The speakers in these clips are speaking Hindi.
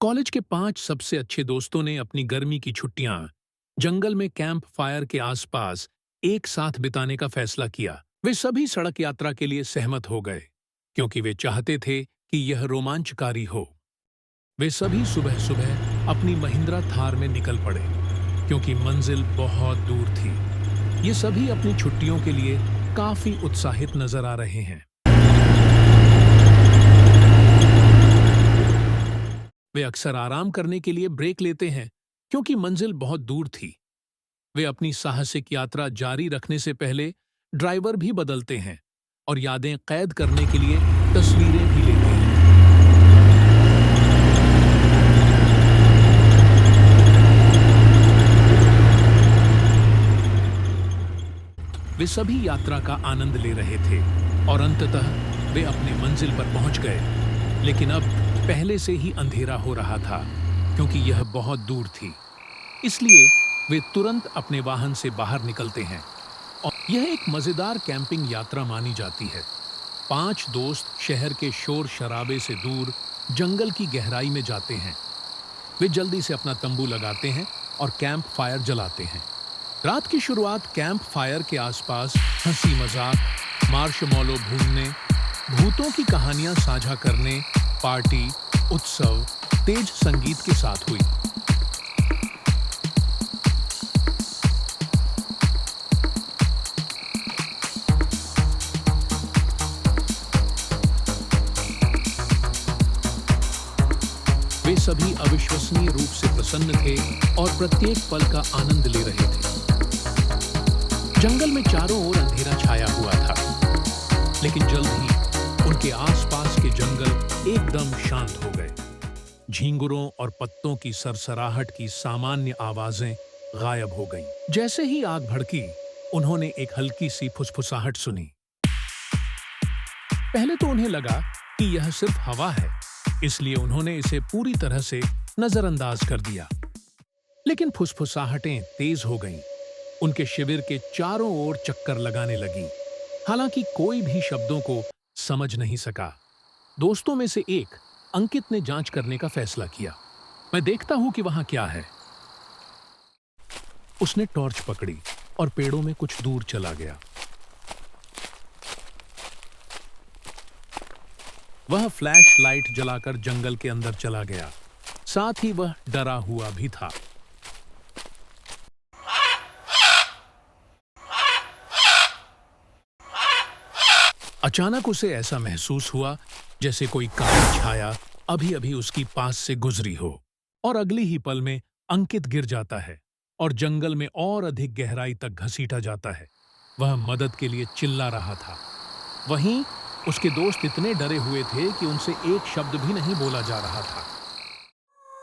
कॉलेज के 5 सबसे अच्छे दोस्तों ने अपनी गर्मी की छुट्टियां जंगल में कैंप फायर के आसपास एक साथ बिताने का फैसला किया। वे सभी सड़क यात्रा के लिए सहमत हो गए क्योंकि वे चाहते थे कि यह रोमांचकारी हो। वे सभी सुबह सुबह अपनी महिंद्रा थार में निकल पड़े क्योंकि मंजिल बहुत दूर थी। ये सभी अपनी छुट्टियों के लिए काफी उत्साहित नजर आ रहे हैं। वे अक्सर आराम करने के लिए ब्रेक लेते हैं क्योंकि मंजिल बहुत दूर थी। वे अपनी साहसिक यात्रा जारी रखने से पहले ड्राइवर भी बदलते हैं और यादें कैद करने के लिए तस्वीरें भी लेते हैं। वे सभी यात्रा का आनंद ले रहे थे और अंततः वे अपने मंजिल पर पहुंच गए। लेकिन अब पहले से ही अंधेरा हो रहा था क्योंकि यह बहुत दूर थी। इसलिए वे तुरंत अपने वाहन से बाहर निकलते हैं और यह एक मजेदार कैंपिंग यात्रा मानी जाती है। 5 दोस्त शहर के शोर शराबे से दूर जंगल की गहराई में जाते हैं। वे जल्दी से अपना तंबू लगाते हैं और कैंप फायर जलाते हैं। रात की शुरुआत कैंप फायर के आसपास हंसी मजाक, मार्शमैलो भूनने, भूतों की कहानियां साझा करने, पार्टी, उत्सव, तेज संगीत के साथ हुई। वे सभी अविश्वसनीय रूप से प्रसन्न थे और प्रत्येक पल का आनंद ले रहे थे। जंगल में चारों ओर अंधेरा छाया हुआ था, लेकिन जल्द ही उनके आसपास के जंगल एकदम शांत हो गए। झींगुरों और पत्तों की सरसराहट की सामान्य आवाजें गायब हो गईं। जैसे ही आग भड़की, उन्होंने एक हल्की सी फुसफुसाहट सुनी। पहले तो उन्हें लगा कि यह सिर्फ हवा है, इसलिए उन्होंने इसे पूरी तरह से नजरअंदाज कर दिया। लेकिन फुसफुसाहटें तेज हो गईं। उनके शिविर के चारों ओर चक्कर लगाने लगी। हालांकि कोई भी शब्दों को समझ नहीं सका। दोस्तों में से एक, अंकित ने जांच करने का फैसला किया। मैं देखता हूं कि वहां क्या है। उसने टॉर्च पकड़ी और पेड़ों में कुछ दूर चला गया। वह फ्लैश लाइट जलाकर जंगल के अंदर चला गया। साथ ही वह डरा हुआ भी था। अचानक उसे ऐसा महसूस हुआ जैसे कोई काली छाया अभी अभी उसकी पास से गुजरी हो, और अगली ही पल में अंकित गिर जाता है और जंगल में और अधिक गहराई तक घसीटा जाता है। वह मदद के लिए चिल्ला रहा था। वहीं उसके दोस्त इतने डरे हुए थे कि उनसे एक शब्द भी नहीं बोला जा रहा था।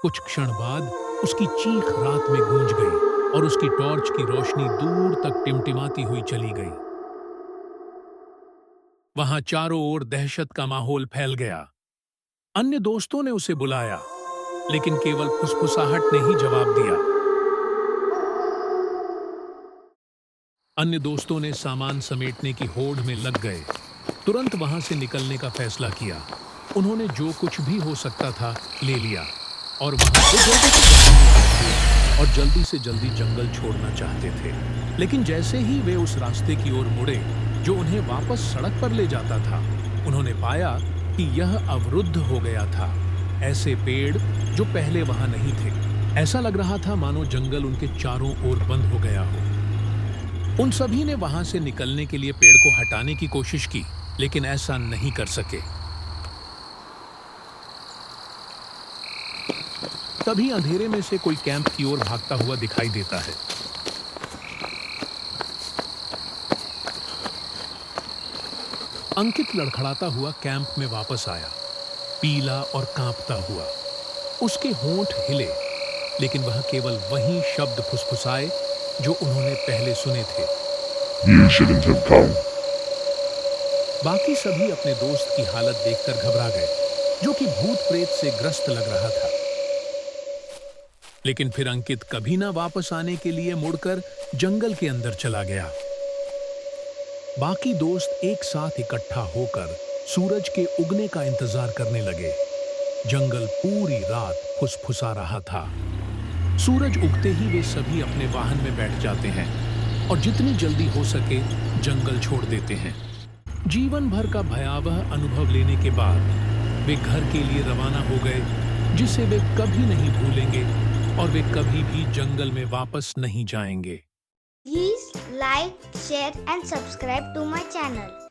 कुछ क्षण बाद उसकी चीख रात में गूंज गई और उसकी टॉर्च की रोशनी दूर तक टिमटिमाती हुई चली गई। वहां चारों ओर दहशत का माहौल फैल गया। अन्य दोस्तों ने उसे बुलाया, लेकिन केवल फुसफुसाहट ने ही जवाब दिया। अन्य दोस्तों ने सामान समेटने की होड़ में लग गए। तुरंत वहां से निकलने का फैसला किया। उन्होंने जो कुछ भी हो सकता था ले लिया और वहां से जल्दी से जल्दी जंगल छोड़ना चाहते थे। लेकिन जैसे ही वे उस रास्ते की ओर मुड़े जो उन्हें वापस सड़क पर ले जाता था, उन्होंने पाया कि यह अवरुद्ध हो गया था। ऐसे पेड़ जो पहले वहां नहीं थे। ऐसा लग रहा था मानो जंगल उनके चारों ओर बंद हो गया हो। उन सभी ने वहां से निकलने के लिए पेड़ को हटाने की कोशिश की, लेकिन ऐसा नहीं कर सके। तभी अंधेरे में से कोई कैंप की ओर भागता हुआ दिखाई देता है। अंकित लड़खड़ाता हुआ कैंप में वापस आया, पीला और कांपता हुआ। उसके होंठ हिले, लेकिन वह केवल वही शब्द फुसफुसाए जो उन्होंने पहले सुने थे। You shouldn't have come. बाकी सभी अपने दोस्त की हालत देखकर घबरा गए, जो कि भूत प्रेत से ग्रस्त लग रहा था। लेकिन फिर अंकित कभी ना वापस आने के लिए मुड़कर जंगल के अंदर चला गया। बाकी दोस्त एक साथ इकट्ठा होकर सूरज के उगने का इंतजार करने लगे। जंगल पूरी रात फुसफुसा रहा था। सूरज उगते ही वे सभी अपने वाहन में बैठ जाते हैं और जितनी जल्दी हो सके जंगल छोड़ देते हैं। जीवन भर का भयावह अनुभव लेने के बाद वे घर के लिए रवाना हो गए, जिसे वे कभी नहीं भूलेंगे और वे कभी भी जंगल में वापस नहीं जाएंगे। Please like, share and subscribe to my channel.